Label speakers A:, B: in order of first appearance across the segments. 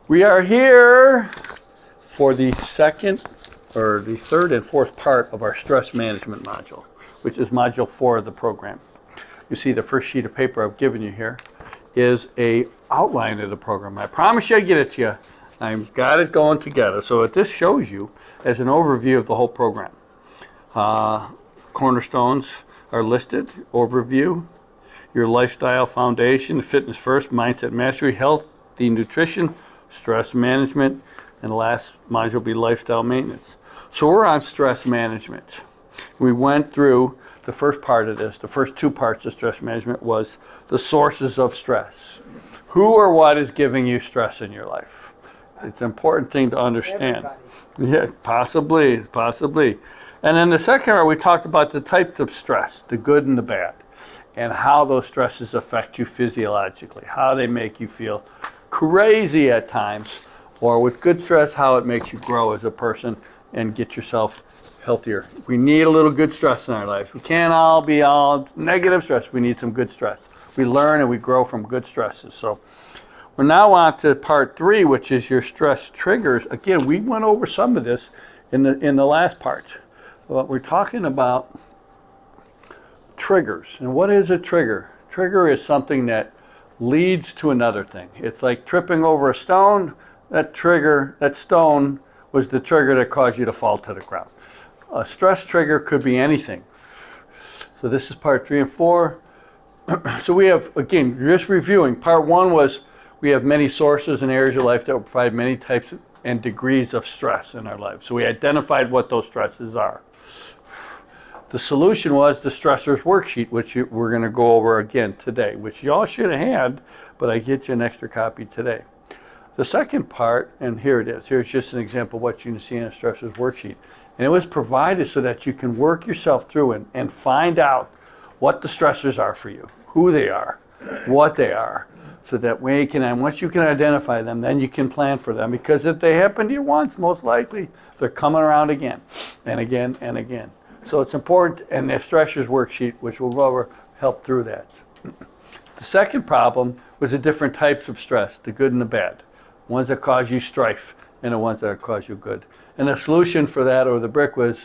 A: We are here for the third and fourth part of our stress management module, which is module 4 of the program. You see the first sheet of paper I've given you here is a outline of the program. I promise you I'd get it to you. I've got it going together. So what this shows you is an overview of the whole program. Cornerstones are listed, overview, your lifestyle foundation, fitness first, mindset mastery, healthy nutrition, stress management, and the last module will be lifestyle maintenance. So we're on stress management. We went through the first part of this. The first 2 parts of stress management was the sources of stress. Who or what is giving you stress in your life? It's an important thing to understand. Everybody. Yeah, possibly. And then the second part, we talked about the types of stress, the good and the bad, and how those stresses affect you physiologically, how they make you feel crazy at times, or with good stress, how it makes you grow as a person and get yourself healthier. We need a little good stress in our lives. We can't all be all negative stress. We need some good stress. We learn and we grow from good stresses. So we're now on to part 3, which is your stress triggers. Again, we went over some of this in the last part. But we're talking about triggers. And what is a trigger? Trigger is something that leads to another thing. It's like tripping over a stone. That stone was the trigger that caused you to fall to the ground. A stress trigger could be anything. So this is part 3 and 4. So we have, again, just reviewing. Part 1 was we have many sources and areas of life that will provide many types and degrees of stress in our lives. So we identified what those stresses are. The solution was the stressors worksheet, which we're going to go over again today, which y'all should have had, but I get you an extra copy today. The second part, and here it is. Here's just an example of what you can see in a stressors worksheet. And it was provided so that you can work yourself through it and find out what the stressors are for you, who they are, what they are, so that way you can, once you can identify them, then you can plan for them. Because if they happen to you once, most likely they're coming around again and again and again. So it's important, and the stressors worksheet, which we'll go over, help through that. The second problem was the different types of stress, the good and the bad. Ones that cause you strife and the ones that cause you good. And the solution for that, or the brick, was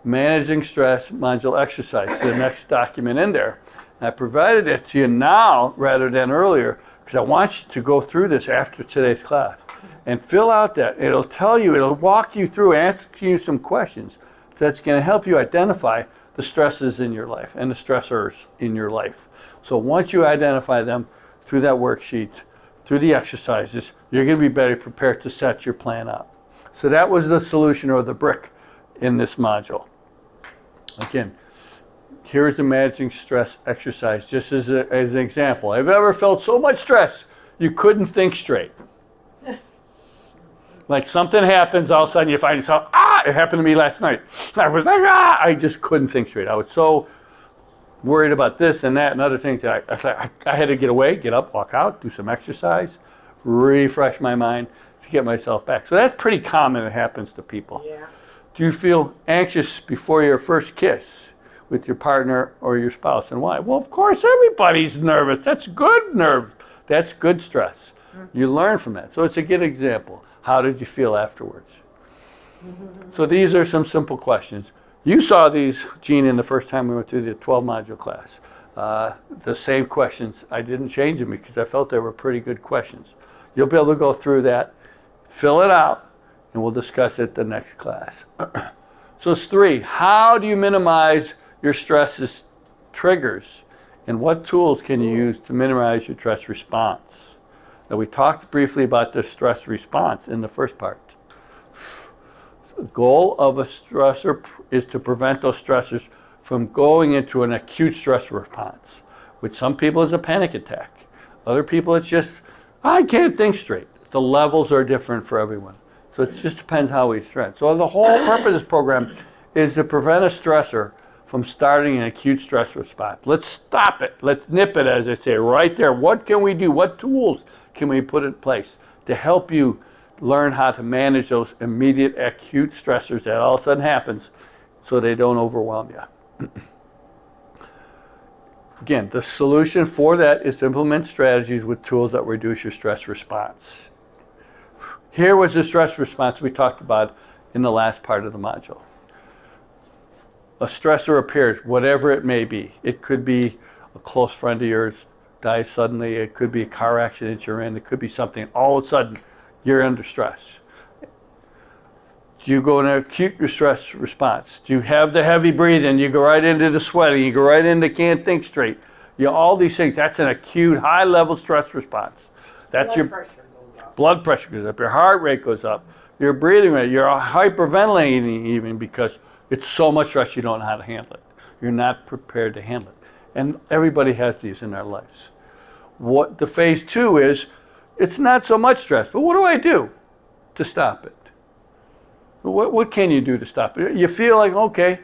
A: managing stress module exercise, the next document in there. And I provided it to you now rather than earlier because I want you to go through this after today's class and fill out that. It'll tell you, it'll walk you through, ask you some questions that's going to help you identify the stresses in your life and the stressors in your life. So once you identify them through that worksheet, through the exercises, you're going to be better prepared to set your plan up. So that was the solution, or the brick, in this module. Again, here's the managing stress exercise, just as an example. Have you ever felt so much stress you couldn't think straight? Like something happens, all of a sudden you find yourself, it happened to me last night. I was like, I just couldn't think straight. I was so worried about this and that and other things that I had to get away, get up, walk out, do some exercise, refresh my mind to get myself back. So that's pretty common. It happens to people. Yeah. Do you feel anxious before your first kiss with your partner or your spouse, and why? Well, of course, everybody's nervous. That's good nerve. That's good stress. Mm-hmm. You learn from that. So it's a good example. How did you feel afterwards? Mm-hmm. So these are some simple questions. You saw these, Gene, in the first time we went through the 12-module class. The same questions. I didn't change them because I felt they were pretty good questions. You'll be able to go through that, fill it out, and we'll discuss it the next class. So it's 3. How do you minimize your stress triggers, and what tools can you use to minimize your stress response? Now, we talked briefly about the stress response in the first part. The goal of a stressor is to prevent those stressors from going into an acute stress response, which some people is a panic attack. Other people it's just, I can't think straight. The levels are different for everyone. So it just depends how we stress. So the whole purpose of this program is to prevent a stressor from starting an acute stress response. Let's stop it. Let's nip it, as I say, right there. What can we do? What tools can we put in place to help you learn how to manage those immediate acute stressors that all of a sudden happens so they don't overwhelm you? Again, the solution for that is to implement strategies with tools that reduce your stress response. here was the stress response we talked about in the last part of the module. A stressor appears, whatever it may be. It could be a close friend of yours dies suddenly. It could be a car accident you're in. It could be something. All of a sudden, you're under stress. Do you go in an acute stress response? Do you have the heavy breathing? You go right into the sweating. You go right into can't think straight. All these things. That's an acute, high-level stress response. That's your blood pressure goes up. Your heart rate goes up. Your breathing rate. You're hyperventilating even because it's so much stress you don't know how to handle it. You're not prepared to handle it. And everybody has these in their lives. What the phase 2 is, it's not so much stress, but what do I do to stop it? What can you do to stop it? You feel like, okay,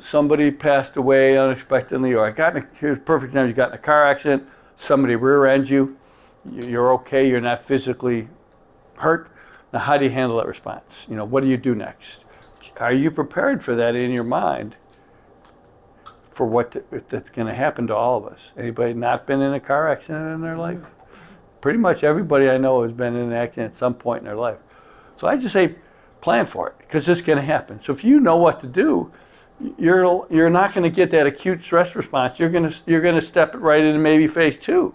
A: somebody passed away unexpectedly, or here's a perfect time, you got in a car accident, somebody rear-ends you, you're okay, you're not physically hurt. Now, how do you handle that response? What do you do next? Are you prepared for that in your mind? For if that's going to happen to all of us? Anybody not been in a car accident in their life? Pretty much everybody I know has been in an accident at some point in their life. So I just say, plan for it, because it's going to happen. So if you know what to do, you're not going to get that acute stress response. You're going to step it right into maybe phase 2,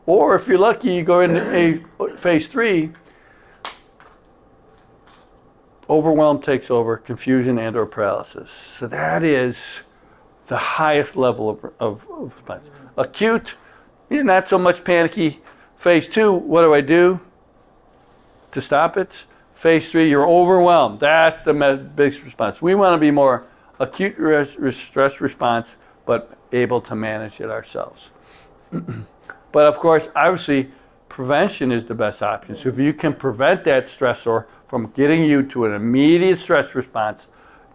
A: or if you're lucky, you go into phase 3. Overwhelm takes over, confusion and/or paralysis. So that is the highest level of response. Acute, you're not so much panicky. Phase 2, what do I do to stop it? Phase 3, you're overwhelmed. That's the biggest response. We want to be more acute stress response, but able to manage it ourselves. But of course, obviously, prevention is the best option. So if you can prevent that stressor from getting you to an immediate stress response,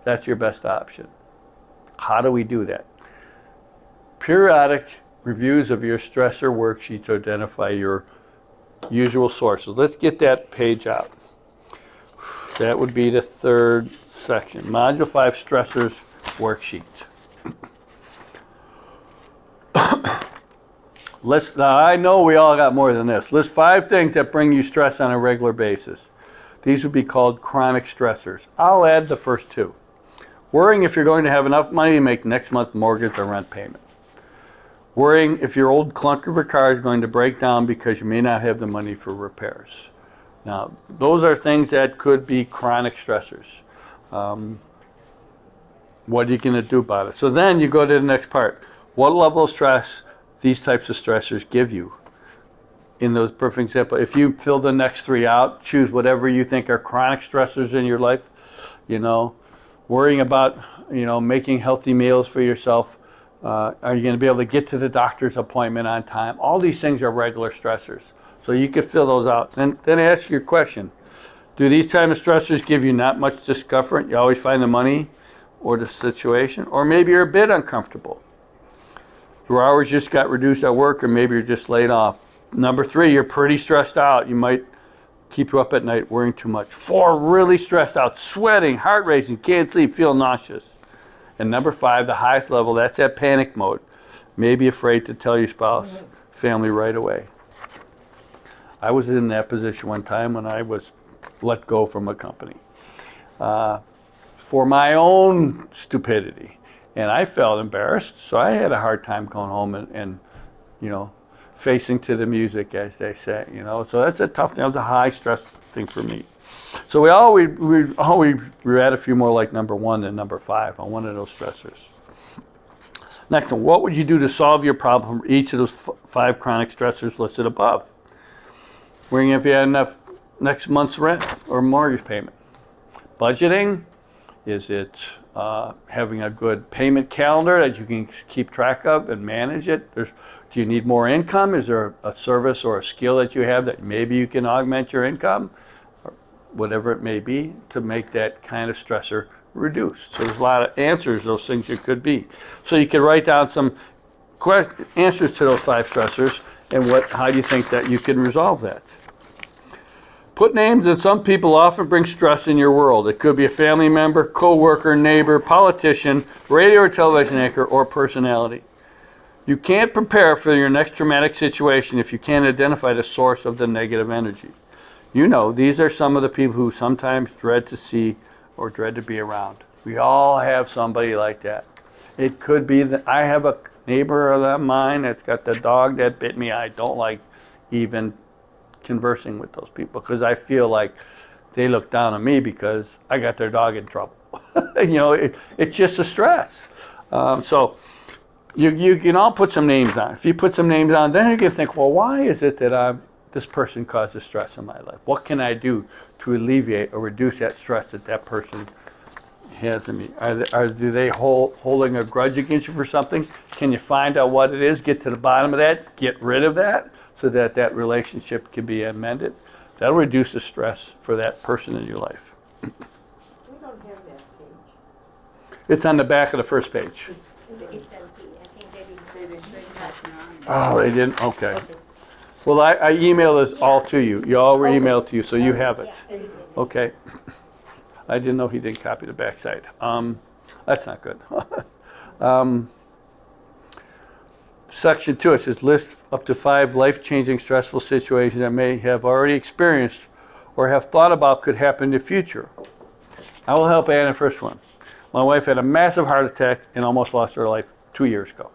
A: that's your best option. How do we do that? Periodic reviews of your stressor worksheet to identify your usual sources. Let's get that page out. That would be the third section. Module 5 stressors worksheet. Now I know we all got more than this. List 5 things that bring you stress on a regular basis. These would be called chronic stressors. I'll add the first 2. Worrying if you're going to have enough money to make next month's mortgage or rent payment. Worrying if your old clunker of a car is going to break down because you may not have the money for repairs. Now, those are things that could be chronic stressors. What are you going to do about it? So then you go to the next part. What level of stress these types of stressors give you? In those perfect example, if you fill the next 3 out, choose whatever you think are chronic stressors in your life. Worrying about, making healthy meals for yourself. Are you going to be able to get to the doctor's appointment on time? All these things are regular stressors. So you could fill those out. And then ask your question. Do these type of stressors give you not much discomfort? You always find the money or the situation? Or maybe you're a bit uncomfortable. Your hours just got reduced at work, or maybe you're just laid off. Number 3, you're pretty stressed out. You might keep you up at night worrying too much. 4, really stressed out, sweating, heart racing, can't sleep, feel nauseous. And number 5, the highest level, that's that panic mode. Maybe afraid to tell your spouse, family right away. I was in that position one time when I was let go from a company for my own stupidity. And I felt embarrassed, so I had a hard time going home and facing to the music, as they say, So that's a tough thing. That was a high stress thing for me. So we add a few more like number 1 than number 5 on one of those stressors. Next one, what would you do to solve your problem from each of those 5 chronic stressors listed above? Worrying if you had enough next month's rent or mortgage payment. Budgeting, is it having a good payment calendar that you can keep track of and manage it? Do you need more income? Is there a service or a skill that you have that maybe you can augment your income? Or whatever it may be to make that kind of stressor reduced. So there's a lot of answers, those things you could be. So you could write down some answers to those 5 stressors and how do you think that you can resolve that? Put names that some people often bring stress in your world. It could be a family member, co-worker, neighbor, politician, radio or television anchor, or personality. You can't prepare for your next traumatic situation if you can't identify the source of the negative energy. You know, these are some of the people who sometimes dread to see or dread to be around. We all have somebody like that. It could be that I have a neighbor of mine that's got the dog that bit me. I don't like even conversing with those people because I feel like they look down on me because I got their dog in trouble. It's just a stress. So you can all put some names on. If you put some names on, then you can think, well, why is it that this person causes stress in my life? What can I do to alleviate or reduce that stress that person has in me? Do they holding a grudge against you for something? Can you find out what it is, get to the bottom of that, get rid of that so that relationship can be amended? That'll reduce the stress for that person in your life.
B: We don't have that page.
A: It's on the back of the first page.
C: It's empty. I think they didn't
A: Oh, they didn't? Okay. Well, I emailed this all to you. You all were emailed to you, so you have it. Okay. I didn't know he didn't copy the backside. That's not good. Section 2, it says list up to 5 life-changing stressful situations that may have already experienced or have thought about could happen in the future. I will help Anna first one. My wife had a massive heart attack and almost lost her life 2 years ago.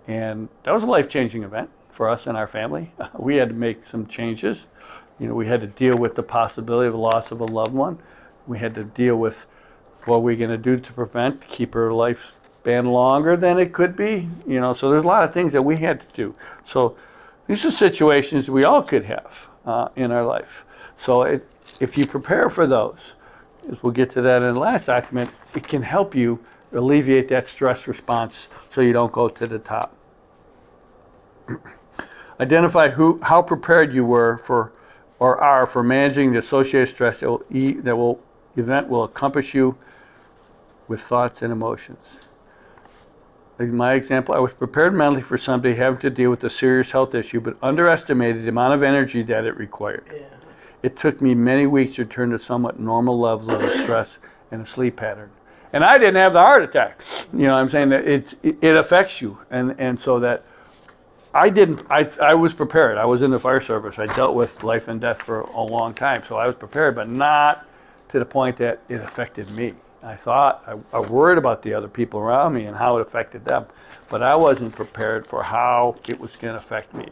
A: And that was a life-changing event for us and our family. We had to make some changes. We had to deal with the possibility of the loss of a loved one. We had to deal with what we're going to do to keep her lifespan longer than it could be. So there's a lot of things that we had to do. So these are situations we all could have in our life. So if you prepare for those, as we'll get to that in the last document, it can help you alleviate that stress response so you don't go to the top. Identify how prepared you were for or are for managing the associated stress event will accomplish you with thoughts and emotions. In my example, I was prepared mentally for somebody having to deal with a serious health issue, but underestimated the amount of energy that it required. Yeah. It took me many weeks to return to somewhat normal levels of stress and a sleep pattern. And I didn't have the heart attack. I'm saying that it affects you. And so that I was prepared. I was in the fire service. I dealt with life and death for a long time. So I was prepared, but not to the point that it affected me. I worried about the other people around me and how it affected them, but I wasn't prepared for how it was going to affect me.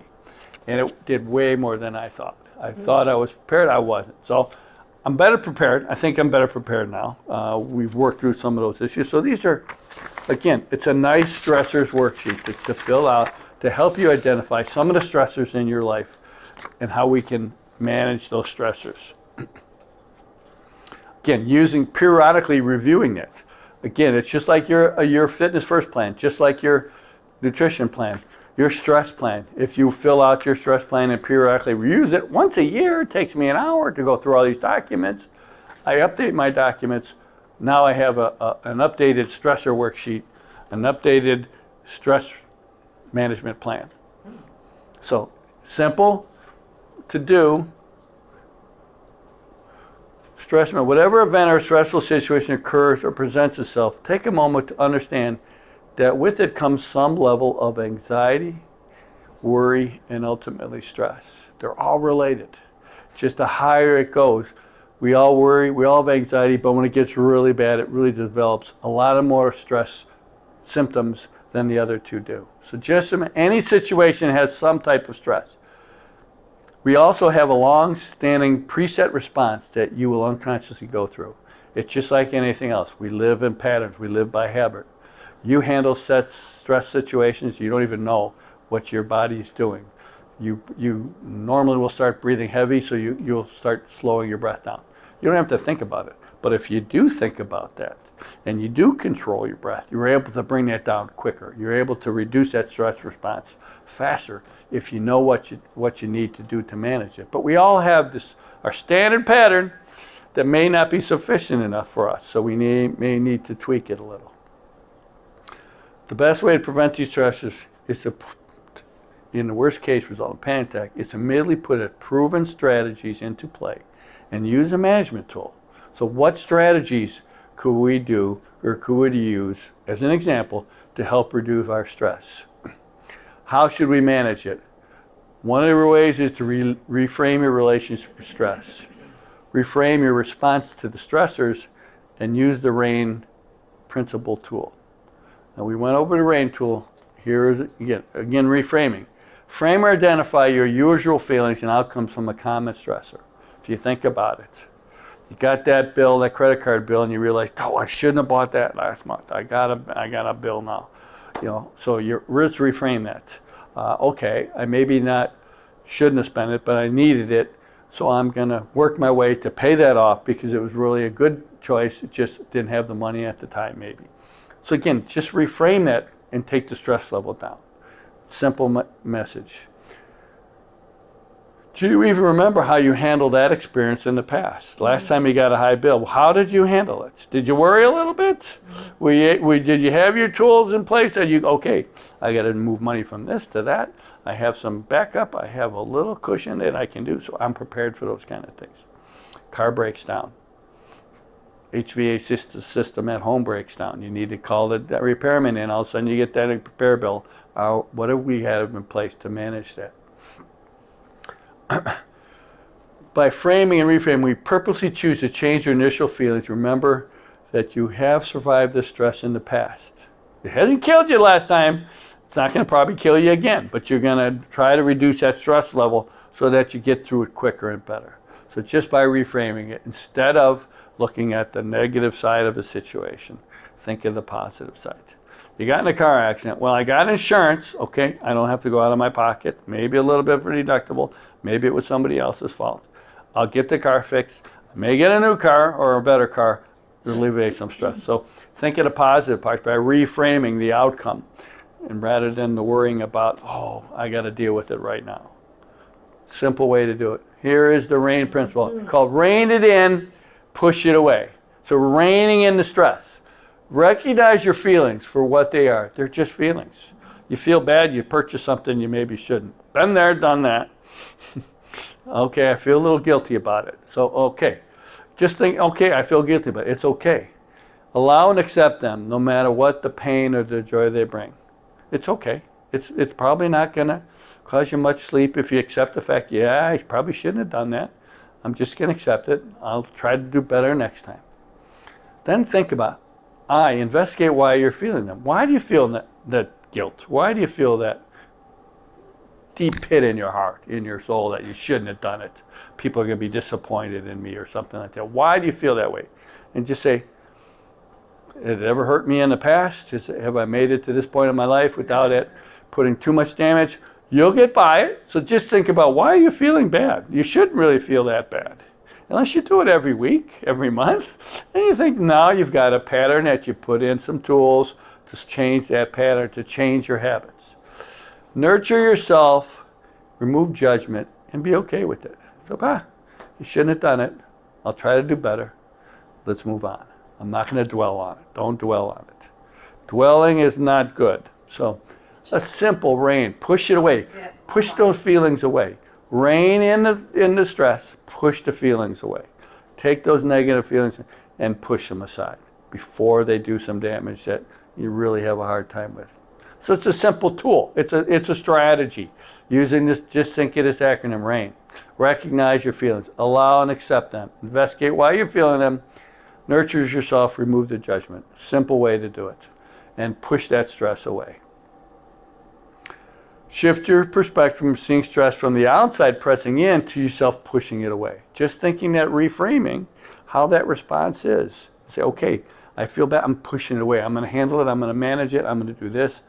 A: And it did way more than I thought. I thought I was prepared, I wasn't. So I'm better prepared. I think I'm better prepared now. We've worked through some of those issues. So these are, again, it's a nice stressors worksheet to fill out to help you identify some of the stressors in your life and how we can manage those stressors. Again, periodically reviewing that. Again, it's just like your fitness first plan, just like your nutrition plan, your stress plan. If you fill out your stress plan and periodically reuse it once a year, it takes me an hour to go through all these documents. I update my documents. Now I have an updated stressor worksheet, an updated stress management plan. So simple to do. Stress, whatever event or stressful situation occurs or presents itself, take a moment to understand that with it comes some level of anxiety, worry, and ultimately stress. They're all related. Just the higher it goes, we all worry, we all have anxiety, but when it gets really bad, it really develops a lot of more stress symptoms than the other two do. So just any situation has some type of stress. We also have a long-standing preset response that you will unconsciously go through. It's just like anything else. We live in patterns. We live by habit. You handle stress situations, you don't even know what your body's doing. You normally will start breathing heavy, so you'll start slowing your breath down. You don't have to think about it. But if you do think about that, and you do control your breath, you're able to bring that down quicker. You're able to reduce that stress response faster if you know what you need to do to manage it. But we all have our standard pattern that may not be sufficient enough for us, so we may need to tweak it a little. The best way to prevent these stresses is to, in the worst case result in panic attack, is to immediately put proven strategies into play and use a management tool. So what strategies could we do or could we use, as an example, to help reduce our stress? How should we manage it? One of the ways is to reframe your relationship with stress. Reframe your response to the stressors and use the RAIN principle tool. Now we went over the RAIN tool. Here is again reframing. Frame or identify your usual feelings and outcomes from a common stressor. If you think about it, you got that bill, that credit card bill, and you realize, oh, I shouldn't have bought that last month. I got a bill now. So let's reframe that. Okay, I maybe shouldn't have spent it, but I needed it, so I'm gonna work my way to pay that off because it was really a good choice. It just didn't have the money at the time, maybe. So again, just reframe that and take the stress level down. Simple message. Do you even remember how you handled that experience in the past? Last time you got a high bill, how did you handle it? Did you worry a little bit? Did you have your tools in place? Okay, I got to move money from this to that. I have some backup. I have a little cushion that I can do, so I'm prepared for those kind of things. Car breaks down. HVAC system at home breaks down. You need to call the repairman in. All of a sudden you get that repair bill. What do we have in place to manage that? By framing and reframing, we purposely choose to change your initial feelings. Remember that you have survived this stress in the past. It hasn't killed you last time. It's not going to probably kill you again, but you're going to try to reduce that stress level so that you get through it quicker and better. So just by reframing it, instead of looking at the negative side of the situation, think of the positive side. You got in a car accident. Well, I got insurance. Okay, I don't have to go out of my pocket. Maybe a little bit for deductible. Maybe it was somebody else's fault. I'll get the car fixed. I may get a new car or a better car to alleviate some stress. So think of the positive parts by reframing the outcome, and rather than the worrying about, oh, I got to deal with it right now. Simple way to do it. Here is the RAIN principle. It's called rein it in, push it away. So reining in the stress. Recognize your feelings for what they are. They're just feelings. You feel bad, you purchase something you maybe shouldn't. Been there, done that. Okay, I feel a little guilty about it. So, okay. Just think, okay, I feel guilty about it. It's okay. Allow and accept them no matter what the pain or the joy they bring. It's okay. It's probably not going to cause you much sleep if you accept the fact, yeah, I probably shouldn't have done that. I'm just going to accept it. I'll try to do better next time. Then think about investigate why you're feeling them. Why do you feel that guilt? Why do you feel that deep pit in your heart, in your soul, that you shouldn't have done it? People are going to be disappointed in me or something like that. Why do you feel that way? And just say, did it ever hurt me in the past? Have I made it to this point in my life without it putting too much damage? You'll get by it. So just think about, why are you feeling bad? You shouldn't really feel that bad. Unless you do it every week, every month, and you think now you've got a pattern that you put in some tools to change that pattern, to change your habits. Nurture yourself, remove judgment, and be okay with it. So, you shouldn't have done it. I'll try to do better. Let's move on. I'm not going to dwell on it. Don't dwell on it. Dwelling is not good. So, a simple rein. Push it away. Push those feelings away. Rein in the stress, push the feelings away. Take those negative feelings and push them aside before they do some damage that you really have a hard time with. So it's a simple tool. It's a strategy. Using this, just think of this acronym, RAIN. Recognize your feelings. Allow and accept them. Investigate why you're feeling them. Nurtures yourself. Remove the judgment. Simple way to do it. And push that stress away. Shift your perspective from seeing stress from the outside pressing in to yourself pushing it away. Just thinking that reframing how that response is. Say, okay, I feel bad, I'm pushing it away. I'm going to handle it, I'm going to manage it, I'm going to do this.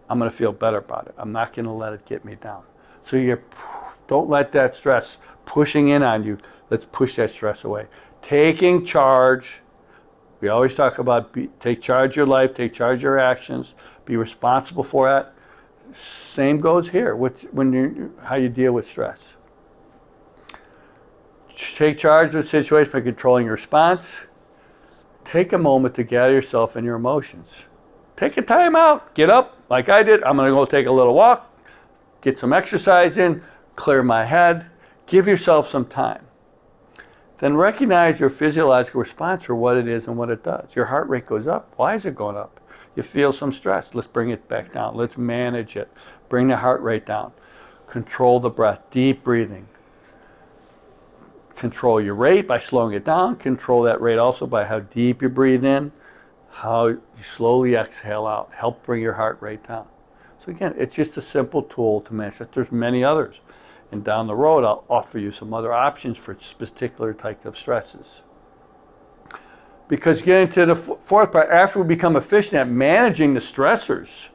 A: I'm going to feel better about it. I'm not going to let it get me down. So don't let that stress pushing in on you. Let's push that stress away. Taking charge. We always talk about take charge of your life, take charge of your actions, be responsible for that. Same goes here how you deal with stress. Take charge of the situation by controlling your response. Take a moment to gather yourself and your emotions. Take a time out. Get up like I did. I'm going to go take a little walk, get some exercise in, clear my head. Give yourself some time. Then recognize your physiological response for what it is and what it does. Your heart rate goes up. Why is it going up? You feel some stress. Let's bring it back down. Let's manage it. Bring the heart rate down. Control the breath, deep breathing. Control your rate by slowing it down. Control that rate also by how deep you breathe in, how you slowly exhale out. Help bring your heart rate down. So again, it's just a simple tool to manage it. There's many others. And down the road, I'll offer you some other options for particular type of stresses. Because getting to the fourth part, after we become efficient at managing the stressors,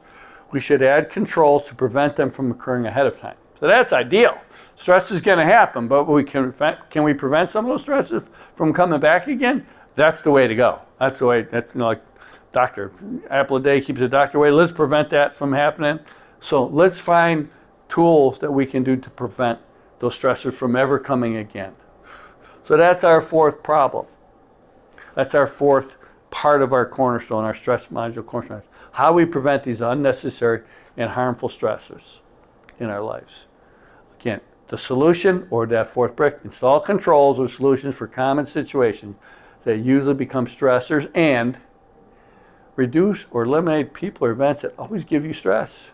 A: we should add controls to prevent them from occurring ahead of time. So that's ideal. Stress is going to happen, but can we prevent some of those stresses from coming back again? That's the way to go. That's the way, like doctor, apple a day keeps the doctor away. Let's prevent that from happening. So let's find tools that we can do to prevent those stressors from ever coming again. So that's our fourth problem. That's our fourth part of our cornerstone, our stress module cornerstone. How we prevent these unnecessary and harmful stressors in our lives. Again, the solution, or that fourth brick, install controls or solutions for common situations that usually become stressors, and reduce or eliminate people or events that always give you stress.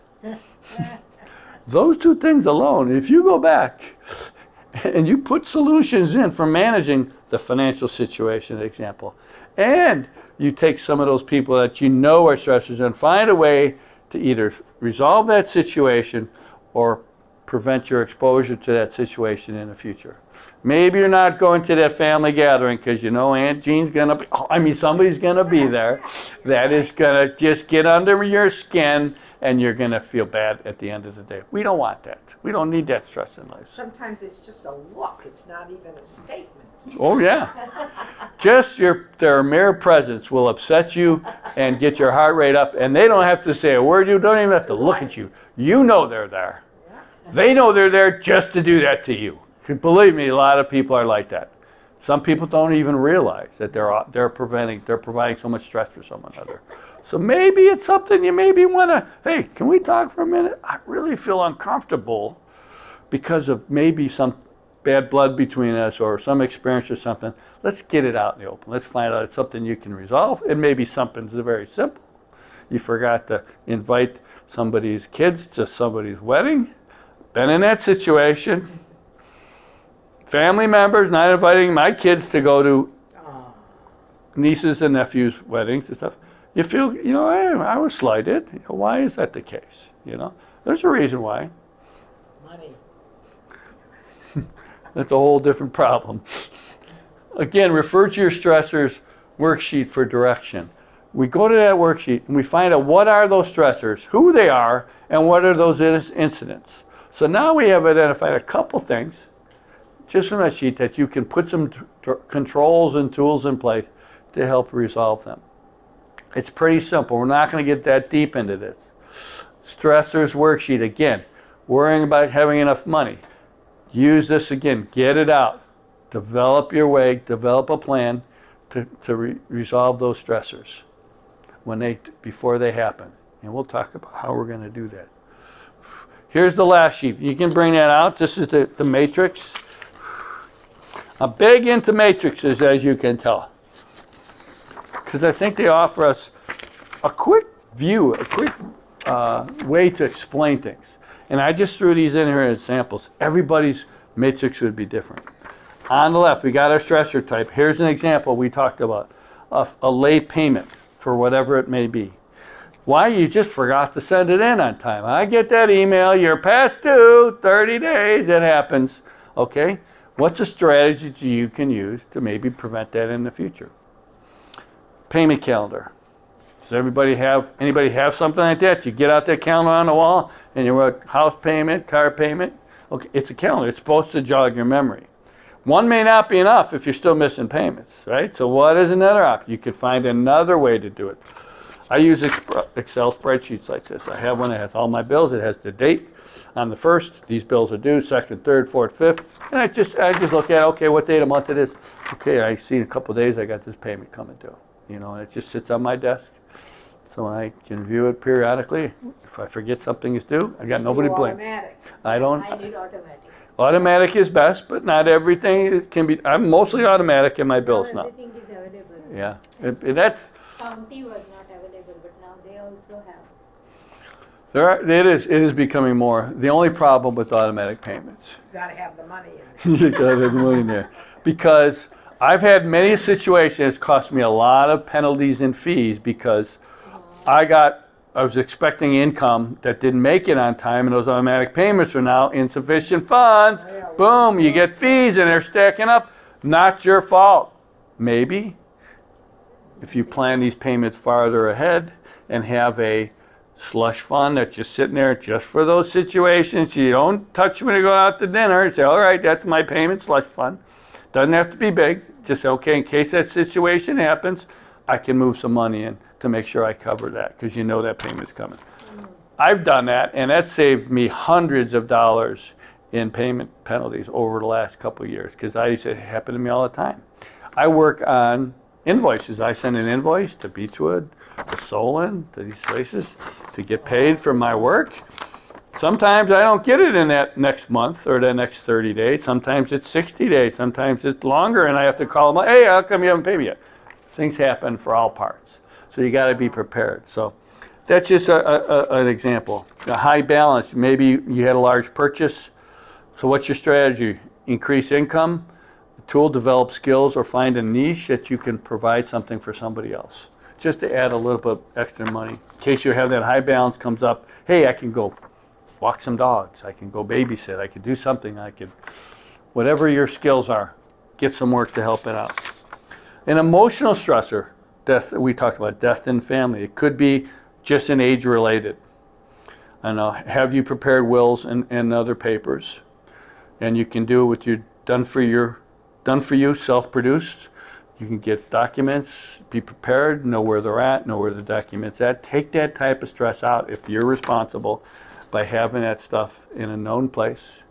A: Those two things alone, if you go back and you put solutions in for managing the financial situation, example, and you take some of those people that you know are stressors and find a way to either resolve that situation or prevent your exposure to that situation in the future. Maybe you're not going to that family gathering because you know Aunt Jean's gonna be, somebody's gonna be there that is gonna just get under your skin and you're gonna feel bad at the end of the day. We don't want that. We don't need that stress in life.
B: Sometimes it's just a look, it's not even a statement.
A: Oh yeah. Just their mere presence will upset you and get your heart rate up, and they don't have to say a word. You don't even have to look at you. You know they're there. They know they're there just to do that to you. Believe me, a lot of people are like that. Some people don't even realize that they're providing so much stress for someone other. So maybe it's something you maybe want to, hey, can we talk for a minute? I really feel uncomfortable because of maybe some bad blood between us or some experience or something. Let's get it out in the open. Let's find out it's something you can resolve. It may be something very simple. You forgot to invite somebody's kids to somebody's wedding. Been in that situation. Family members not inviting my kids to go to nieces and nephews' weddings and stuff. You feel, I was slighted. Why is that the case? There's a reason why.
B: Money.
A: That's a whole different problem. Again, refer to your stressors worksheet for direction. We go to that worksheet and we find out what are those stressors, who they are, and what are those incidents. So now we have identified a couple things just from that sheet that you can put some controls and tools in place to help resolve them. It's pretty simple. We're not going to get that deep into this. Stressors worksheet, again, worrying about having enough money. Use this again, get it out. Develop your way, develop a plan to resolve those stressors before they happen. And we'll talk about how we're going to do that. Here's the last sheet. You can bring that out. This is the matrix. I'm big into matrices, as you can tell, because I think they offer us a quick view, a quick way to explain things. And I just threw these in here as samples. Everybody's matrix would be different. On the left, we got our stressor type. Here's an example we talked about of a late payment for whatever it may be. Why? You just forgot to send it in on time. I get that email, you're past due, 30 days, it happens. Okay, what's a strategy you can use to maybe prevent that in the future? Payment calendar. Does anybody have something like that? You get out that calendar on the wall and you write house payment, car payment. Okay, it's a calendar. It's supposed to jog your memory. One may not be enough if you're still missing payments, right? So what is another option? You could find another way to do it. I use Excel spreadsheets like this. I have one that has all my bills. It has the date on the 1st. These bills are due 2nd, 3rd, 4th, 5th. And I just look at, okay, what day of the month it is. Okay, I see in a couple of days I got this payment coming due. And it just sits on my desk. So I can view it periodically. If I forget something is due, I got nobody to blame.
B: Automatic.
C: I need automatic.
A: Automatic is best, but not everything can be. I'm mostly automatic in my bills now.
C: Everything is available.
A: Yeah, that's.
C: County was not available, but now they also have.
A: It is becoming more. The only problem with automatic payments,
B: Gotta have the money in
A: you gotta have the money in there, because I've had many situations. It's cost me a lot of penalties and fees because I was expecting income that didn't make it on time, and those automatic payments are now insufficient funds.
B: Yeah.
A: Boom, you get fees and they're stacking up. Not your fault. Maybe if you plan these payments farther ahead and have a slush fund that's just sitting there just for those situations. You don't touch when you go out to dinner. You say, all right, that's my payment slush fund. Doesn't have to be big. Just say, okay, in case that situation happens, I can move some money in to make sure I cover that, because you know that payment's coming. I've done that, and that saved me hundreds of dollars in payment penalties over the last couple of years, because it happened to me all the time. I work on invoices. I send an invoice to Beechwood, to Solon, to these places to get paid for my work. Sometimes I don't get it in that next month or the next 30 days. Sometimes it's 60 days. Sometimes it's longer, and I have to call them, hey, how come you haven't paid me yet? Things happen for all parts. So you got to be prepared. So that's just an example. A high balance. Maybe you had a large purchase. So what's your strategy? Increase income, tool, develop skills, or find a niche that you can provide something for somebody else, just to add a little bit extra money. In case you have that high balance comes up, hey, I can go walk some dogs, I can go babysit, I can do something, whatever your skills are, get some work to help it out. An emotional stressor, death, we talked about death in family. It could be just an age-related. And have you prepared wills and other papers? And you can do it with your done for you, self-produced. You can get documents, be prepared, know where they're at, know where the document's at. Take that type of stress out if you're responsible by having that stuff in a known place.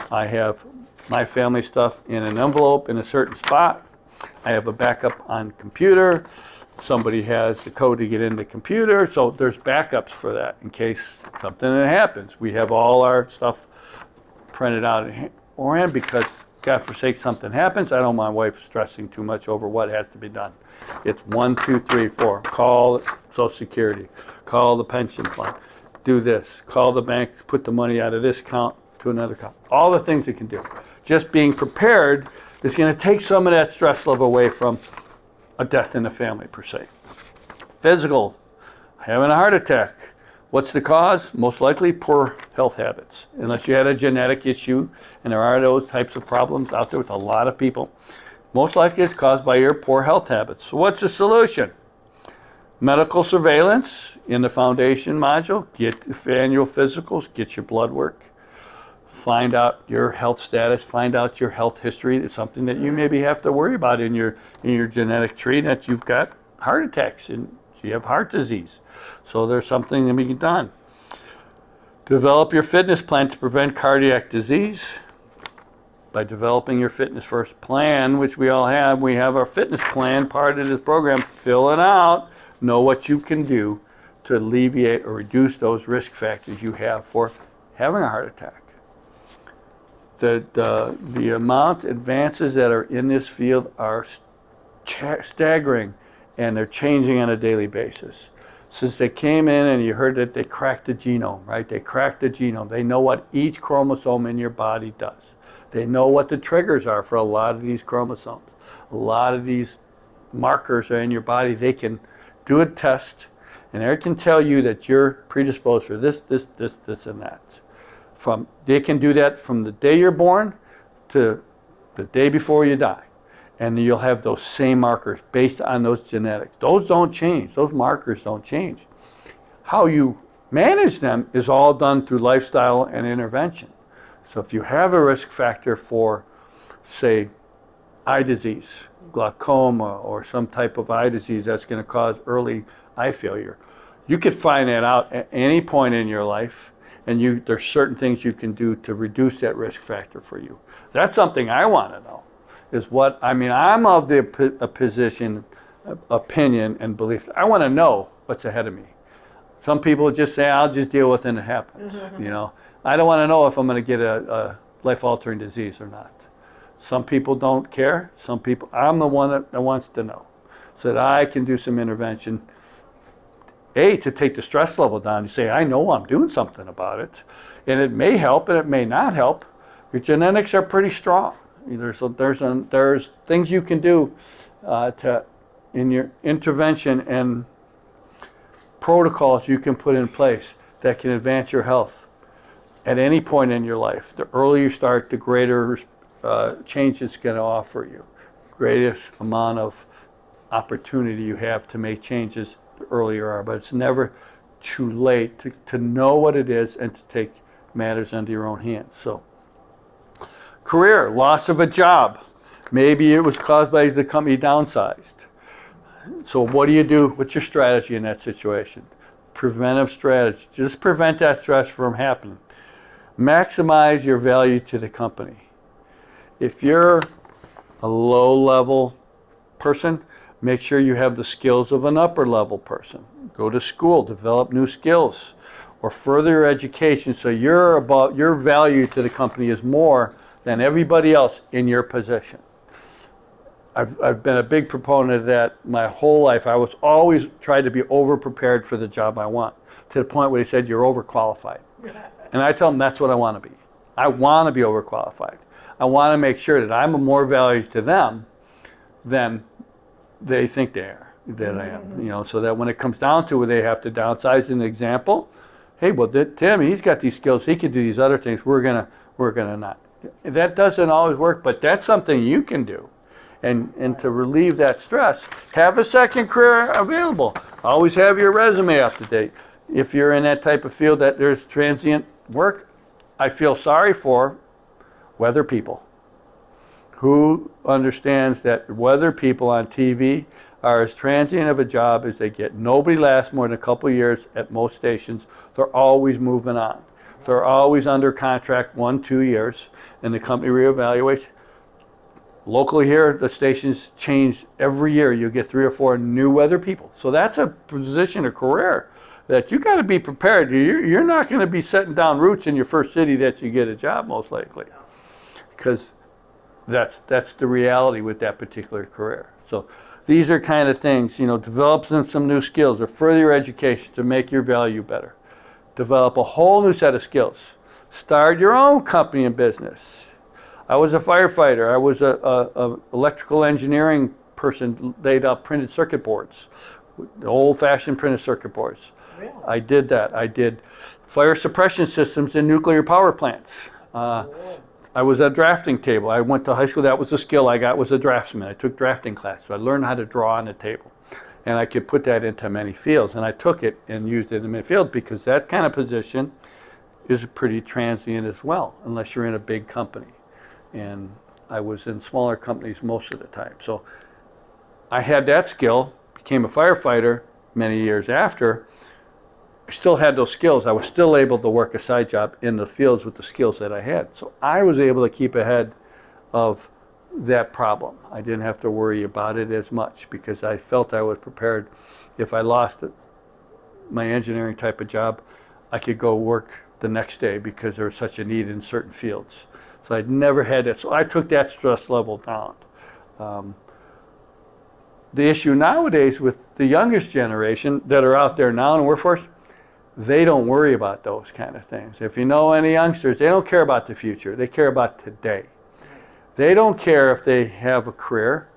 A: I have my family stuff in an envelope in a certain spot. I have a backup on computer. Somebody has the code to get in the computer, so there's backups for that in case something happens. We have all our stuff printed out beforehand because, God forsake, something happens. I don't want my wife stressing too much over what has to be done. It's 1, 2, 3, 4. Call Social Security. Call the pension fund. Do this. Call the bank. Put the money out of this account to another account. All the things you can do. Just being prepared is going to take some of that stress level away from a death in the family, per se. Physical. Having a heart attack. What's the cause? Most likely poor health habits. Unless you had a genetic issue, and there are those types of problems out there with a lot of people. Most likely it's caused by your poor health habits. So what's the solution? Medical surveillance in the foundation module. Get the annual physicals, get your blood work. Find out your health status, find out your health history. It's something that you maybe have to worry about in your genetic tree, that you've got heart attacks and you have heart disease. So there's something that can be done. Develop your fitness plan to prevent cardiac disease. By developing your fitness first plan, which we all have, we have our fitness plan, part of this program. Fill it out. Know what you can do to alleviate or reduce those risk factors you have for having a heart attack. The amount advances that are in this field are staggering, and they're changing on a daily basis. Since they came in and you heard that they cracked the genome, right? They cracked the genome. They know what each chromosome in your body does. They know what the triggers are for a lot of these chromosomes. A lot of these markers are in your body. They can do a test, and they can tell you that you're predisposed for this, and that. They can do that from the day you're born to the day before you die. And you'll have those same markers based on those genetics. Those don't change. Those markers don't change. How you manage them is all done through lifestyle and intervention. So if you have a risk factor for, say, eye disease, glaucoma, or some type of eye disease that's going to cause early eye failure, you could find that out at any point in your life, and there's certain things you can do to reduce that risk factor for you. That's something I want to know. I'm of the opinion and belief. I want to know what's ahead of me. Some people just say, I'll just deal with it and it happens. I don't want to know if I'm going to get a life-altering disease or not. Some people don't care. I'm the one that wants to know, so that I can do some intervention to take the stress level down. You say, I know I'm doing something about it. And it may help and it may not help. Your genetics are pretty strong. There's things you can do in your intervention and protocols you can put in place that can advance your health at any point in your life. The earlier you start, the greater change it's going to offer you. Greatest amount of opportunity you have to make changes the earlier are, but it's never too late to know what it is and to take matters into your own hands. So, career, loss of a job. Maybe it was caused by the company downsized. So what do you do? What's your strategy in that situation? Preventive strategy. Just prevent that stress from happening. Maximize your value to the company. If you're a low-level person, make sure you have the skills of an upper-level person. Go to school, develop new skills, or further your education so your value to the company is more than everybody else in your position. I've been a big proponent of that my whole life. I was always trying to be over-prepared for the job I want, to the point where they said, you're overqualified. And I tell them that's what I want to be. I want to be overqualified. I want to make sure that I'm of more value to them than they think that I am. So that when it comes down to it, they have to downsize an example. Hey, well, Tim, he's got these skills. He can do these other things. We're gonna not. That doesn't always work, but that's something you can do. And to relieve that stress, have a second career available. Always have your resume up to date. If you're in that type of field that there's transient work, I feel sorry for weather people. Who understands that weather people on TV are as transient of a job as they get? Nobody lasts more than a couple of years at most stations. They're always moving on. They're always under contract 1-2 years, and the company reevaluates. Locally here, the stations change every year. You get 3 or 4 new weather people. So that's a position, a career that you got to be prepared. You're not going to be setting down roots in your first city that you get a job, most likely, because that's the reality with that particular career. So these are kind of things, develop some new skills or further your education to make your value better. Develop a whole new set of skills. Start your own company and business. I was a firefighter. I was a electrical engineering person, laid out printed circuit boards, the old-fashioned printed circuit boards.
B: Really?
A: I did that. I did fire suppression systems in nuclear power plants. I was at a drafting table. I went to high school. That was a skill I got, was a draftsman. I took drafting class, so I learned how to draw on the table. And I could put that into many fields. And I took it and used it in many fields because that kind of position is pretty transient as well, unless you're in a big company. And I was in smaller companies most of the time. So I had that skill, became a firefighter many years after. I still had those skills. I was still able to work a side job in the fields with the skills that I had. So I was able to keep ahead of that problem. I didn't have to worry about it as much because I felt I was prepared. If I lost my engineering type of job, I could go work the next day because there was such a need in certain fields. So I'd never had that. So I took that stress level down. The issue nowadays with the youngest generation that are out there now in the workforce, they don't worry about those kind of things. If you know any youngsters, they don't care about the future. They care about today. They don't care if they have a career.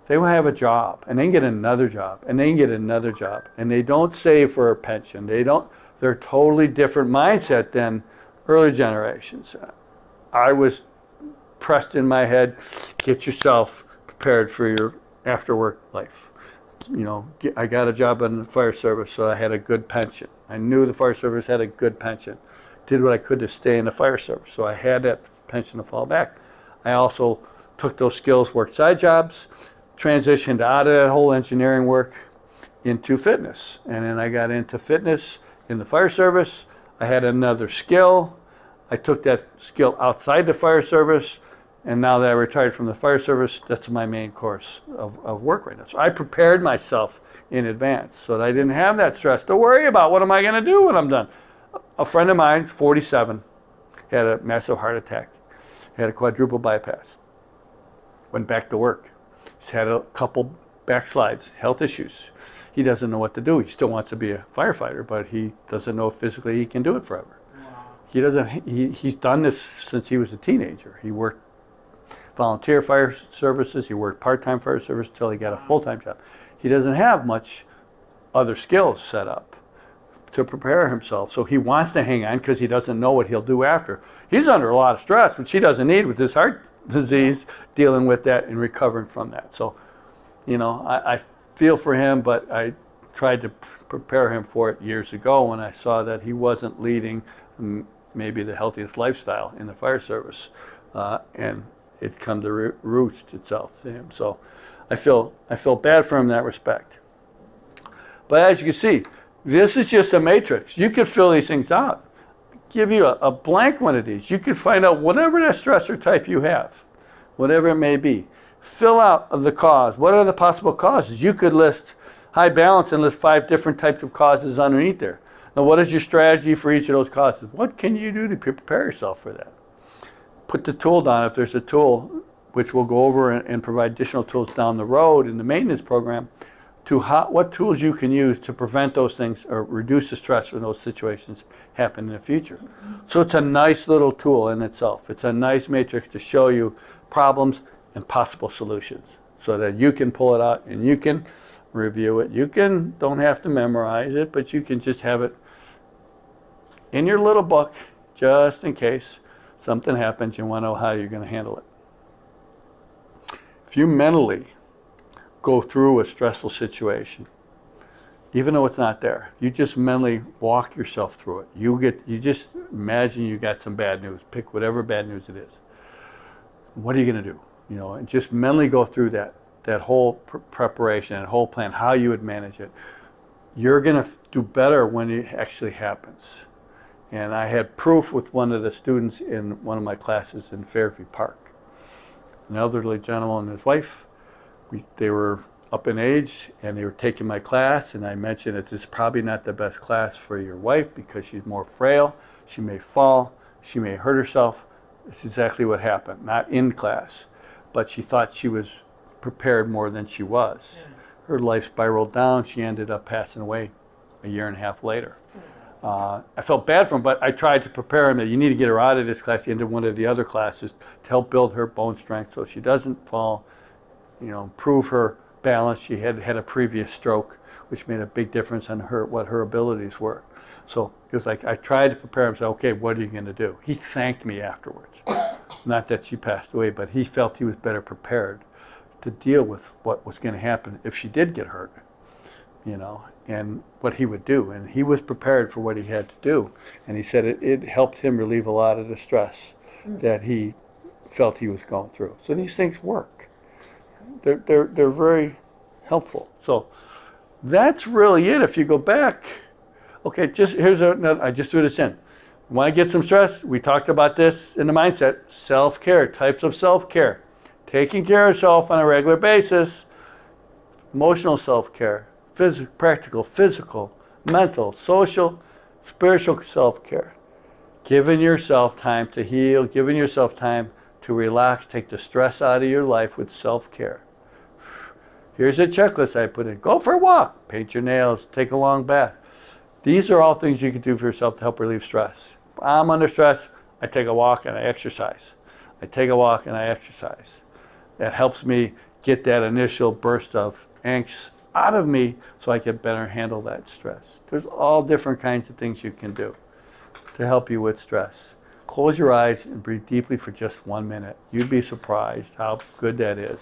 A: They will have a job, and they can get another job, and they can get another job. And they don't save for a pension. They're totally different mindset than early generations. I was pressed in my head, get yourself prepared for your after work life. I got a job in the fire service, so I had a good pension. I knew the fire service had a good pension. Did what I could to stay in the fire service, so I had that pension to fall back. I also took those skills, worked side jobs, transitioned out of that whole engineering work into fitness. And then I got into fitness in the fire service. I had another skill. I took that skill outside the fire service, and now that I retired from the fire service, that's my main course of work right now. So I prepared myself in advance so that I didn't have that stress to worry about what am I going to do when I'm done. A friend of mine, 47, had a massive heart attack, had a quadruple bypass, went back to work. He's had a couple backslides, health issues. He doesn't know what to do. He still wants to be a firefighter, but he doesn't know if physically he can do it forever. He doesn't. He's done this since he was a teenager. He worked volunteer fire services. He worked part-time fire service until he got a full-time job. He doesn't have much other skills set up to prepare himself. So he wants to hang on because he doesn't know what he'll do after. He's under a lot of stress, which he doesn't need with his heart disease, dealing with that and recovering from that. So, I feel for him, but I tried to prepare him for it years ago when I saw that he wasn't leading maybe the healthiest lifestyle in the fire service, and it come to roost itself to him. So I feel bad for him in that respect. But as you can see, this is just a matrix. You could fill these things out. Give you a blank one of these. You could find out whatever that stressor type you have, whatever it may be. Fill out the cause. What are the possible causes? You could list high balance and list 5 different types of causes underneath there. Now, what is your strategy for each of those causes? What can you do to prepare yourself for that? Put the tool down if there's a tool, which we'll go over and provide additional tools down the road in the maintenance program, to what tools you can use to prevent those things or reduce the stress when those situations happen in the future. So it's a nice little tool in itself. It's a nice matrix to show you problems and possible solutions so that you can pull it out and you can review it. You don't have to memorize it, but you can just have it in your little book just in case something happens. You want to know how you're going to handle it. If you mentally go through a stressful situation, even though it's not there, you just mentally walk yourself through it. You just imagine you got some bad news. Pick whatever bad news it is. What are you going to do? And just mentally go through that whole preparation and whole plan, how you would manage it. You're going to do better when it actually happens. And I had proof with one of the students in one of my classes in Fairview Park. An elderly gentleman and his wife, they were up in age and they were taking my class, and I mentioned that this is probably not the best class for your wife because she's more frail. She may fall, she may hurt herself. It's exactly what happened, not in class, but she thought she was prepared more than she was. Her life spiraled down. She ended up passing away a year and a half later. I felt bad for him, but I tried to prepare him that you need to get her out of this class into one of the other classes to help build her bone strength so she doesn't fall, improve her balance. She had a previous stroke, which made a big difference on what her abilities were. So it was like I tried to prepare him, say, okay, what are you going to do? He thanked me afterwards. Not that she passed away, but he felt he was better prepared to deal with what was going to happen if she did get hurt, and what he would do. And he was prepared for what he had to do. And he said it helped him relieve a lot of the stress that he felt he was going through. So these things work. They're very helpful. So that's really it. If you go back, okay, I just threw this in. Want to get some stress? We talked about this in the mindset. Self-care, types of self-care. Taking care of yourself on a regular basis. Emotional self-care, practical, physical, mental, social, spiritual self-care. Giving yourself time to heal, giving yourself time to relax, take the stress out of your life with self-care. Here's a checklist I put in. Go for a walk, paint your nails, take a long bath. These are all things you can do for yourself to help relieve stress. If I'm under stress, I take a walk and I exercise. I take a walk and I exercise. That helps me get that initial burst of angst out of me so I can better handle that stress. There's all different kinds of things you can do to help you with stress. Close your eyes and breathe deeply for just 1 minute. You'd be surprised how good that is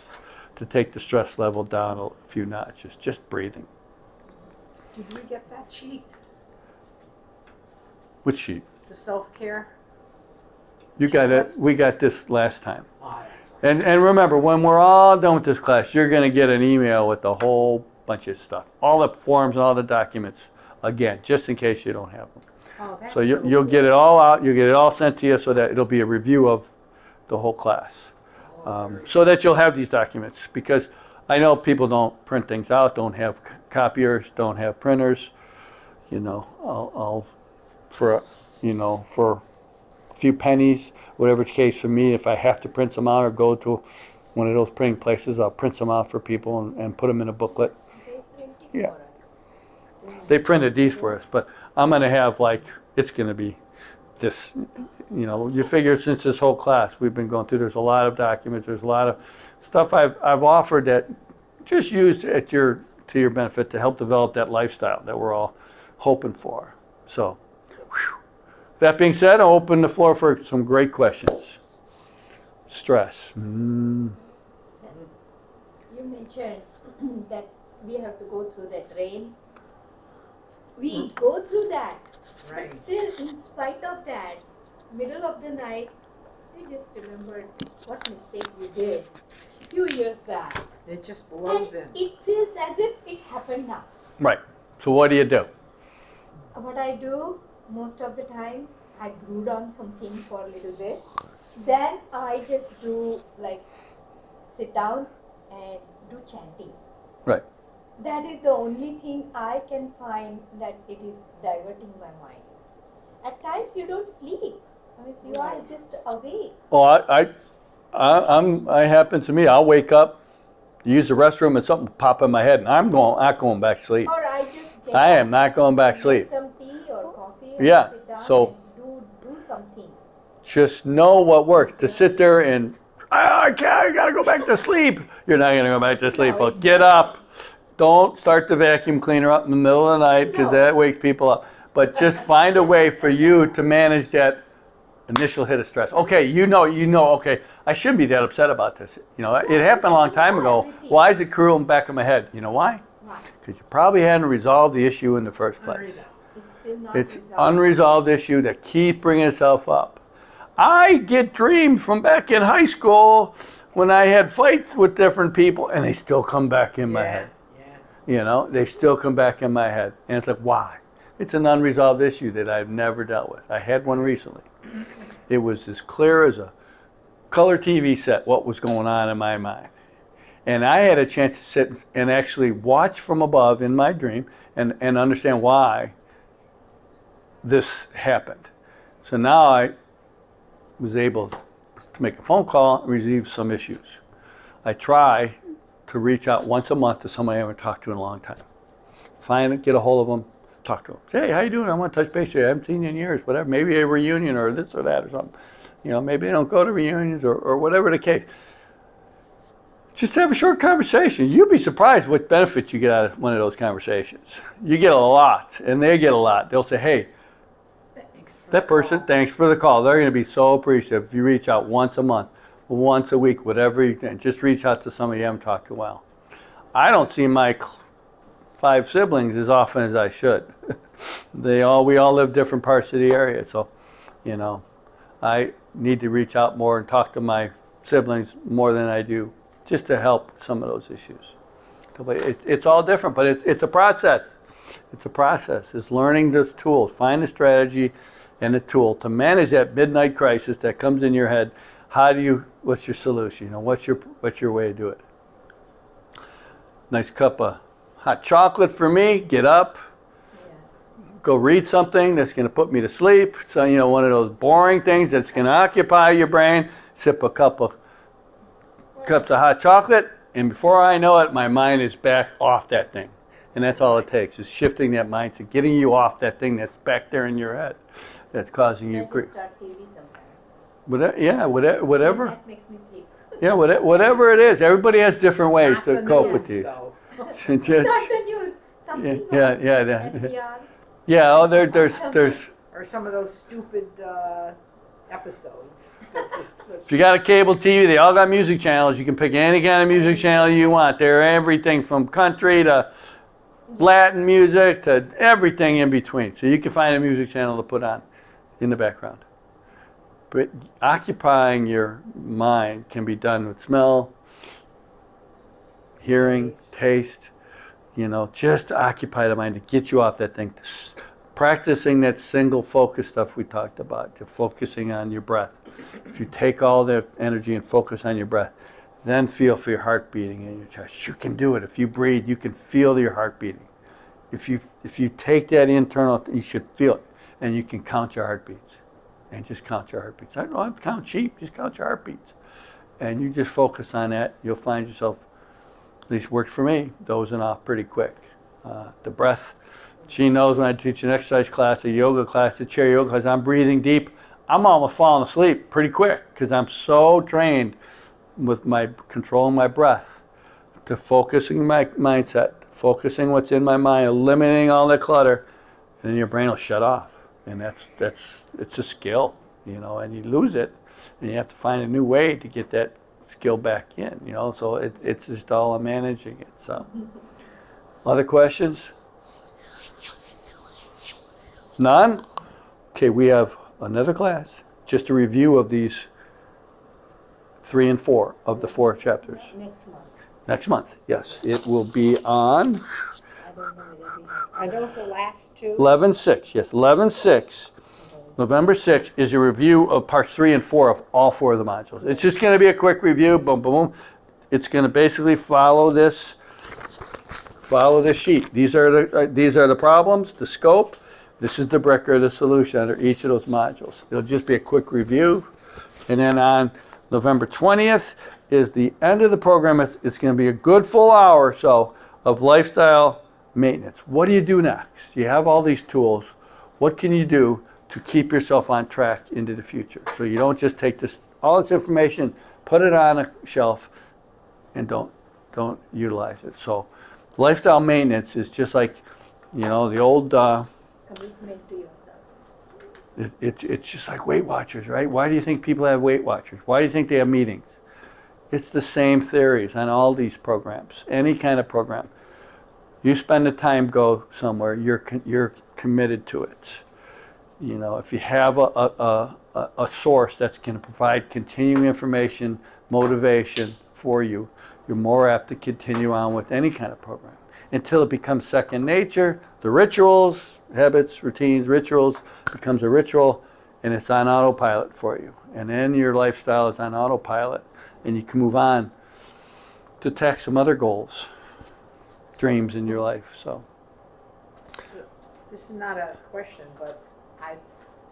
A: to take the stress level down a few notches, just breathing.
B: Did we get that sheet?
A: Which sheet?
B: The self-care?
A: You got it. We got this last time.
B: Oh, that's
A: And remember, when we're all done with this class, you're going to get an email with a whole bunch of stuff. All the forms and all the documents, again, just in case you don't have them.
B: Oh, that's
A: So you'll get it all out. You'll get it all sent to you so that it'll be a review of the whole class. So that you'll have these documents. Because I know people don't print things out, don't have copiers, don't have printers. I'll for a few pennies, whatever the case for me, if I have to print some out or go to one of those printing places. I'll print some out for people and put them in a booklet.
C: They print it
A: Yeah.
C: for us.
A: They printed these for us, but I'm going to have it's going to be this, you figure since this whole class we've been going through, there's a lot of documents, there's a lot of stuff I've offered that just used to your benefit to help develop that lifestyle that we're all hoping for. So, whew. That being said, I'll open the floor for some great questions. Stress.
C: You mentioned that we have to go through that rain. We go through that,
B: Right.
C: but still, in spite of that, middle of the night, we just remembered what mistake we did a few years back.
B: It just blows
C: And
B: in.
C: it feels as if it happened now.
A: Right. So what do you do?
C: What I do most of the time, I brood on something for a little bit. Then I just do sit down and do chanting.
A: Right.
C: That is the only thing I can find that it is diverting my mind. At times you don't sleep. I mean, you are just awake.
A: Well, I happen to me. I'll wake up, use the restroom, and something pop in my head, and I'm not going back to sleep.
C: Or I just get
A: I
C: up,
A: am not going back to
C: drink
A: sleep.
C: some tea or coffee and
A: Yeah,
C: sit down
A: so-
C: and do something.
A: Just know what works. To sit there and I gotta go back to sleep. You're not gonna go back to sleep.
C: No,
A: Well, get up. Don't start the vacuum cleaner up in the middle of the night because
C: No.
A: that wakes people up. But just find a way for you to manage that initial hit of stress. Okay, okay, I shouldn't be that upset about this. It happened a long time ago. Why is it cruel in the back of my head? You know why?
C: Why?
A: Because you probably hadn't resolved the issue in the first place.
C: It's still not
A: It's
C: resolved.
A: unresolved issue that keeps bringing itself up. I get dreams from back in high school when I had fights with different people, and they still come back in my head.
B: Yeah.
A: They still come back in my head. And it's like, why? It's an unresolved issue that I've never dealt with. I had one recently. It was as clear as a color TV set what was going on in my mind. And I had a chance to sit and actually watch from above in my dream and understand why this happened. So now I was able to make a phone call and resolve some issues. I try to reach out once a month to somebody I haven't talked to in a long time. Get a hold of them, talk to them. Say, hey, how you doing? I want to touch base with you. I haven't seen you in years, whatever. Maybe a reunion or this or that or something. Maybe they don't go to reunions or whatever the case. Just have a short conversation. You'd be surprised what benefits you get out of one of those conversations. You get a lot, and they get a lot. They'll say, hey, that person, thanks for the call. They're going to be so appreciative if you reach out once a month, once a week, whatever you can. Just reach out to somebody you haven't talked to in a while. I don't see my 5 siblings as often as I should. We all live different parts of the area, so I need to reach out more and talk to my siblings more than I do, just to help some of those issues. It's all different, but it's a process. It's a process. It's learning those tools. Find a strategy and a tool to manage that midnight crisis that comes in your head. What's your solution? What's your way to do it? Nice cup of hot chocolate for me. Get up. Go read something that's going to put me to sleep. So, one of those boring things that's going to occupy your brain. Sip a cups of hot chocolate, and before I know it, my mind is back off that thing. And that's all it takes, is shifting that mindset, getting you off that thing that's back there in your head that's causing you grief.
C: Start TV sometimes.
A: Whatever.
C: And that makes me sleep.
A: Yeah, whatever it is. Everybody has different ways
B: Not
A: to
B: the
A: cope
B: news,
A: with these.
B: though.
C: Not the news. Something
A: Yeah,
C: on
A: yeah.
C: NPR.
A: Yeah, oh, there's
B: Or some of those stupid episodes.
A: if you got a cable TV, they all got music channels. You can pick any kind of music channel you want. They're everything from country to Latin music to everything in between. So you can find a music channel to put on in the background. But occupying your mind can be done with smell, hearing, taste. Just to occupy the mind to get you off that thing. Practicing that single focus stuff we talked about, to focusing on your breath. If you take all the energy and focus on your breath, then feel for your heart beating in your chest. You can do it. If you breathe, you can feel your heart beating. If you take that internal, you should feel it, and you can count your heartbeats, and just count your heartbeats. I don't have to count sheep. Just count your heartbeats, and you just focus on that, you'll find yourself, at least worked for me, dozing off pretty quick. The breath, she knows when I teach an exercise class, a yoga class, a chair yoga class, I'm breathing deep. I'm almost falling asleep pretty quick because I'm so trained with my controlling my breath, to focusing my mindset, focusing what's in my mind, eliminating all the clutter, and then your brain will shut off. And it's a skill, you know, and you lose it, and you have to find a new way to get that skill back in, you know. So it's just all a managing it. So, other questions? None? Okay, we have another class, just a review of these 3 and 4 of the 4 chapters.
B: Next month.
A: Next month, yes. It will be on
B: I don't know whether we have. Are those the last two?
A: 11/6, yes, 11/6. November 6th is a review of parts 3 and 4 of all 4 of the modules. It's just going to be a quick review, boom, boom, boom. It's going to basically follow this sheet. These are the problems, the scope. This is the brick or the solution under each of those modules. It'll just be a quick review. And then on November 20th is the end of the program. It's going to be a good full hour or so of lifestyle maintenance. What do you do next? You have all these tools. What can you do to keep yourself on track into the future? So you don't just take all this information, put it on a shelf, and don't utilize it. So lifestyle maintenance is just like, you know, the old
C: Commitment to yourself.
A: it's just like Weight Watchers, right? Why do you think people have Weight Watchers? Why do you think they have meetings? It's the same theories on all these programs, any kind of program. You spend the time, go somewhere, you're committed to it. You know, if you have a source that's going to provide continuing information, motivation for you, you're more apt to continue on with any kind of program until it becomes second nature. The rituals, habits, routines, rituals becomes a ritual, and it's on autopilot for you. And then your lifestyle is on autopilot, and you can move on to attack some other goals, dreams in your life. So
B: This is not a question, but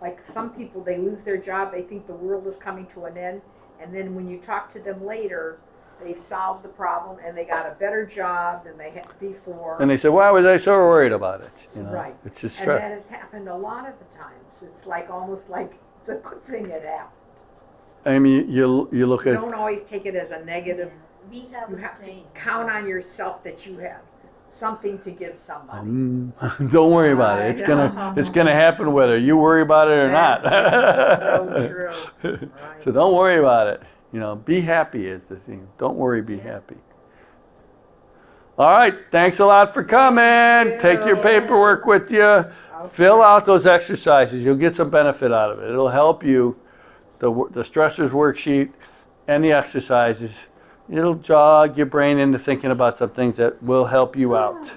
B: like some people, they lose their job, they think the world is coming to an end, and then when you talk to them later, they've solved the problem and they got a better job than they had before.
A: and they say, why was I so worried about it? You know,
B: Right.
A: it's just
B: And that
A: stress.
B: has happened a lot of the times. It's like almost like it's a good thing it happened.
A: I mean, you look
B: You
A: at,
B: don't always take it as a negative.
C: We have
B: You
C: a
B: have to
C: saying.
B: count on yourself that you have something to give somebody.
A: don't worry about it. It's gonna happen whether you worry about it or not.
B: So true. Right.
A: So don't worry about it. You know, be happy is the thing. Don't worry, be happy. All right, thanks a lot for coming. Take your paperwork with you. Fill out those exercises. You'll get some benefit out of it. It'll help you. The stressors worksheet and the exercises. It'll jog your brain into thinking about some things that will help you out.